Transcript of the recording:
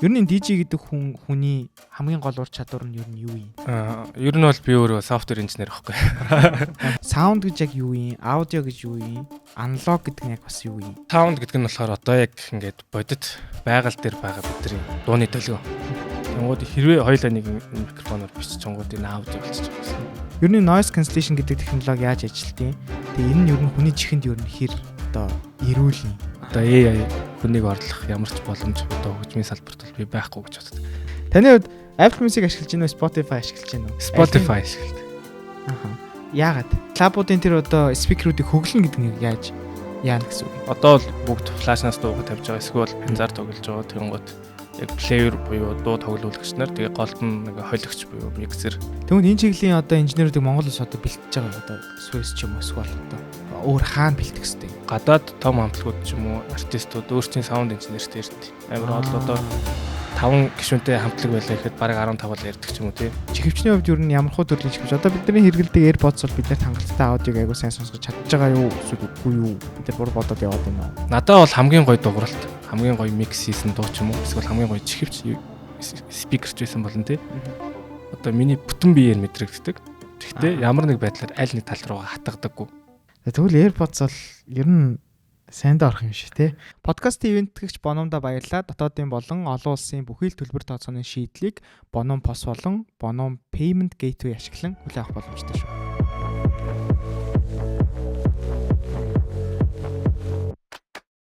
Ер нь DJ гэдэг хүний хамгийн гол ур чадвар нь ер нь юу юм? Ер нь бол би өөрөө софтвер инженер байхгүй. Саунд гэж яг юу юм? Аудио гэж юу юм? Аналог гэдэг нь яг бас юу юм? Саунд гэдэг нь болохоор одоо яг ингээд бодит байгаль дээр байгаа бидний дууны төлөв. Тэнгууд хэрвээ хоёулаа нэг микрофоноор бичиж чонгууд энэ аудио болчих байсан. Ер нь noise cancellation гэдэг технологи яаж ажилтیں۔ Тэгээ энэ нь ер нь хүний чихэнд ер нь хэр одоо эрүүл юм. Одоо AI хүнийг орлох ямар ч боломж одоо хөгжмийн салбарт бол би байхгүй гэж боддог. Таны хувьд Apple Music ашиглаж байна уу? Spotify ашиглаж байна уу? Spotify ашигладаг. Яагаад? Клабуудын тэр одоо спикерүүдийг хөглөн гэдэг нь яаж яана гэсэн үг? Одоо бол бүгд флашнаас дуугаа тавьж байгаа. Эсвэл пензар тоглож байгаа. Тэнгууд яг плеер буюу дуу тоглуулагч нар тэгээ голд нь нэг холигч буюу миксер. Тэгвэл энэ чиглэлийн одоо инженеруудыг Монгол улс одоо бэлтэж байгаа одоо Swiss ч юм уу эсвэл одоо өөр хаана бэлтэх хэвтэй. Гадаад том хамтлагууд ч юм уу артистууд өөрсдийн саунд инженертэй ирдэг. Амар бол одоо 5 гишүүнтэй хамтлаг байлаа гэхэд бараг 15 л ярьдаг ч юм уу тий. Чихвчний хувьд юу нь ямар хуу төрлийн чихвч одоо бидний хэрэгэлдэг AirPods бол биднэрт хангалттай аудиог айгуу сайн сонсгож чадж байгаа юу эсвэл үгүй юу бид нар бүр бодоод яваад байна. Надад бол хамгийн гоё дууралт, хамгийн гоё микс хийсэн дуу ч юм уу эсвэл хамгийн гоё чихвч спикерч байсан болно тий. Одоо миний бүтэн биеэр мэдрэгддэг. Гэхдээ ямар нэг байдлаар аль нэг тал руу хатгадаггүй. Тэгвэл AirPods бол ер нь сайн дорох юм шиг тий. Подкастын ивентгэгч Бономда баярлалаа. Дотоодын болон олон улсын бүхий л төлбөр тооцооны шийдлийг Bonom POS болон Bonom Payment Gateway ашиглан хүлээн авах боломжтой шүү.